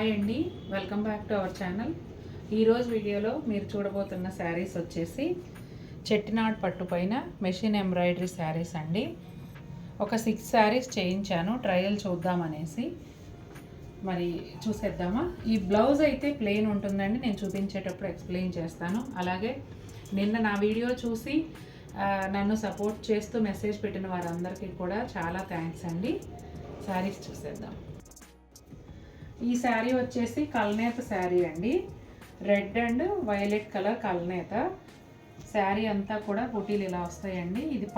Hi అండి, welcome back to our channel. ఈరోజు వీడియోలో మీరు చూడబోతున్న శారీస్ వచ్చేసి చెట్టినాడ్ పట్టు పైన మెషిన్ ఎంబ్రాయిడరీ శారీస్ అండి. ఒక 6 శారీస్ చేయించాను ట్రయల్ చూద్దామనేసి. మరి చూసేద్దామా. ఈ బ్లౌజ్ అయితే ప్లెయిన్ ఉంటుందండి, నేను చూపించేటప్పుడు ఎక్స్ప్లెయిన్ చేస్తాను. అలాగే నిన్న నా వీడియో చూసి నన్ను సపోర్ట్ చేస్తూ మెసేజ్ పెట్టిన వారందరికీ కూడా చాలా థ్యాంక్స్ అండి. శారీస్ చూసేద్దాం. ఈ శారీ వచ్చేసి కల్నేత శారీ అండి. రెడ్ అండ్ వైలెట్ కలర్ కల్నేత శారీ అంతా కూడా బుటీలు ఇలా వస్తాయండి. ఇది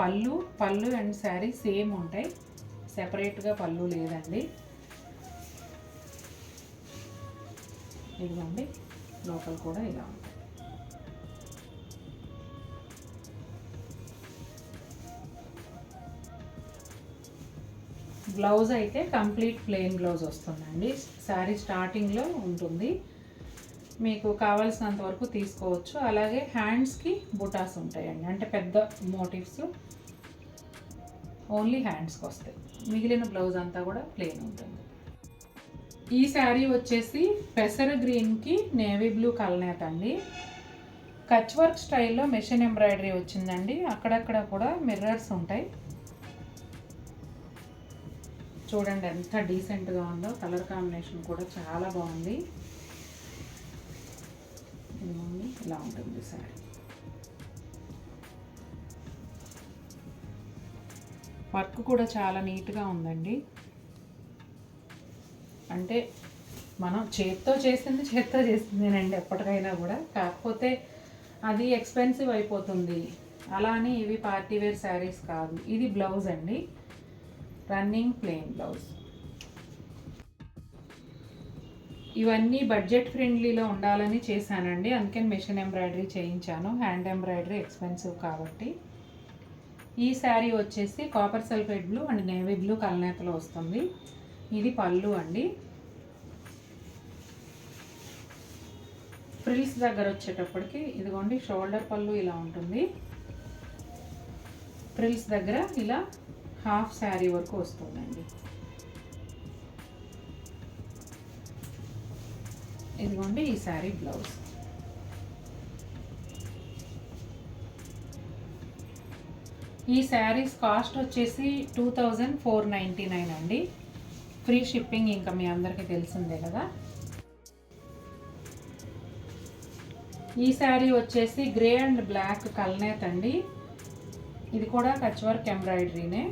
పళ్ళు అండ్ శారీ సేమ్ ఉంటాయి, సెపరేట్గా పళ్ళు లేదండి. ఇదిగోండి, లోపల కూడా ఇలా ఉంటాయి. బ్లౌజ్ అయితే కంప్లీట్ ప్లెయిన్ బ్లౌజ్ వస్తుందండి. శారీ స్టార్టింగ్లో ఉంటుంది, మీకు కావాల్సినంత వరకు తీసుకోవచ్చు. అలాగే హ్యాండ్స్కి బుటాస్ ఉంటాయండి, అంటే పెద్ద మోటివ్స్ ఓన్లీ హ్యాండ్స్కి వస్తాయి. మిగిలిన బ్లౌజ్ అంతా కూడా ప్లెయిన్ ఉంటుంది. ఈ శారీ వచ్చేసి పెసర గ్రీన్కి నేవీ బ్లూ కల్నేత అండి. కచ్ వర్క్ స్టైల్లో మెషిన్ ఎంబ్రాయిడరీ వచ్చిందండి. అక్కడక్కడ కూడా మిర్రర్స్ ఉంటాయి. చూడండి ఎంత డీసెంట్గా ఉందో, కలర్ కాంబినేషన్ కూడా చాలా బాగుంది. ఇలా ఉంటుంది సారీ. వర్క్ కూడా చాలా నీట్గా ఉందండి. అంటే మనం చేత్తో చేసిందేనండి ఎప్పటికైనా కూడా, కాకపోతే అది ఎక్స్పెన్సివ్ అయిపోతుంది. అలానే ఇవి పార్టీ వేర్ శారీస్ కాదు. ఇది బ్లౌజ్ అండి, రన్నింగ్ ప్లెయిన్ బ్లౌజ్. ఇవన్నీ బడ్జెట్ ఫ్రెండ్లీలో ఉండాలని చేశానండి, అందుకని మెషిన్ ఎంబ్రాయిడరీ చేయించాను. హ్యాండ్ ఎంబ్రాయిడరీ ఎక్స్పెన్సివ్ కాబట్టి. ఈ శారీ వచ్చేసి copper sulphate blue and navy blue కల్నేతలో వస్తుంది. ఇది పళ్ళు అండి. ఫ్రిల్స్ దగ్గర వచ్చేటప్పటికి ఇదిగోండి, షోల్డర్ పళ్ళు ఇలా ఉంటుంది. ఫ్రిల్స్ దగ్గర ఇలా హాఫ్ శారీ వరకు వస్తుందండి. ఇదిగోండి ఈ శారీ బ్లౌజ్. ఈ శారీస్ కాస్ట్ వచ్చేసి 2499 అండి. ఫ్రీ షిప్పింగ్ ఇంకా మీ అందరికీ తెలిసిందే కదా. ఈ శారీ వచ్చేసి గ్రే అండ్ బ్లాక్ కల్నేత్ అండి. ఇది కూడా కచ్ వర్క్ ఎంబ్రాయిడరీనే.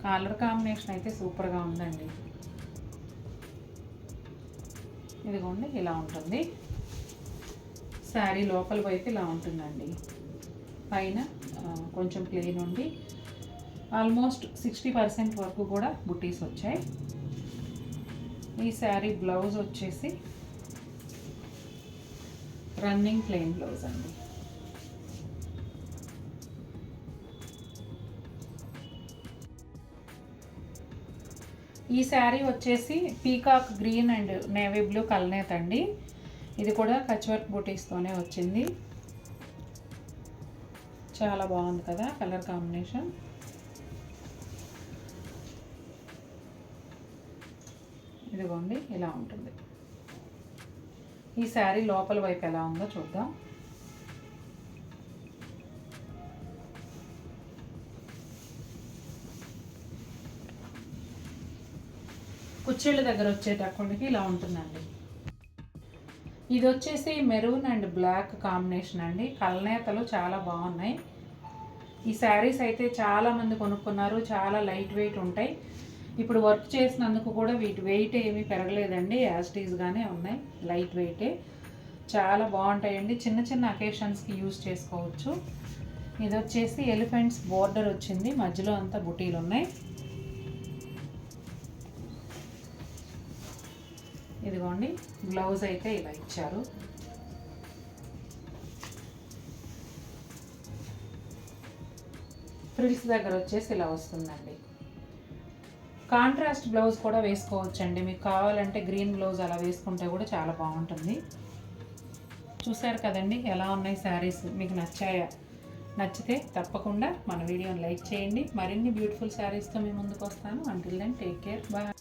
కలర్ కాంబినేషన్ అయితే సూపర్గా ఉందండి. ఇదిగోండి ఇలా ఉంటుంది శారీ. లోపల వైపు ఇలా ఉంటుందండి. పైన కొంచెం ప్లెయిన్ ఉండి ఆల్మోస్ట్ 60% వరకు కూడా బుటీస్ వచ్చాయి. ఈ శారీ బ్లౌజ్ వచ్చేసి రన్నింగ్ ప్లెయిన్ బ్లౌజ్ అండి. ఈ శారీ వచ్చేసి peacock green and navy blue కల్నేత్ అండి. ఇది కూడా కచ్ వర్క్ బూటీస్తోనే వచ్చింది. చాలా బాగుంది కదా కలర్ కాంబినేషన్. ఇదిగోండి ఇలా ఉంటుంది. ఈ శారీ లోపల వైపు ఎలా ఉందో చూద్దాం. కుచ్చిళ్ళ దగ్గర వచ్చేటప్పటికి ఇలా ఉంటుందండి. ఇది వచ్చేసి మెరూన్ అండ్ బ్లాక్ కాంబినేషన్ అండి. కల్నేతలు చాలా బాగున్నాయి. ఈ శారీస్ అయితే చాలామంది కొనుక్కున్నారు, చాలా లైట్ వెయిట్ ఉంటాయి. ఇప్పుడు వర్క్ చేసినందుకు కూడా వీటి వెయిట్ ఏమీ పెరగలేదండి, యాజ్ ఇట్ ఈజ్గానే ఉన్నాయి. లైట్ వెయిటే, చాలా బాగుంటాయండి. చిన్న చిన్న అకేషన్స్కి యూజ్ చేసుకోవచ్చు. ఇది వచ్చేసి ఎలిఫెంట్స్ బోర్డర్ వచ్చింది, మధ్యలో అంతా బుటీలు ఉన్నాయి. ఇదిగోండి బ్లౌజ్ అయితే ఇలా ఇచ్చారు. ఫ్రిల్స్ దగ్గర వచ్చేసి ఇలా వస్తుందండి. కాంట్రాస్ట్ బ్లౌజ్ కూడా వేసుకోవచ్చండి, మీకు కావాలంటే గ్రీన్ బ్లౌజ్ అలా వేసుకుంటే కూడా చాలా బాగుంటుంది. చూసారు కదండి ఎలా ఉన్నాయి శారీస్, మీకు నచ్చాయా? నచ్చితే తప్పకుండా మన వీడియోని లైక్ చేయండి. మరిన్ని బ్యూటిఫుల్ శారీస్తో మీ ముందుకు వస్తాను. Until then take care, bye.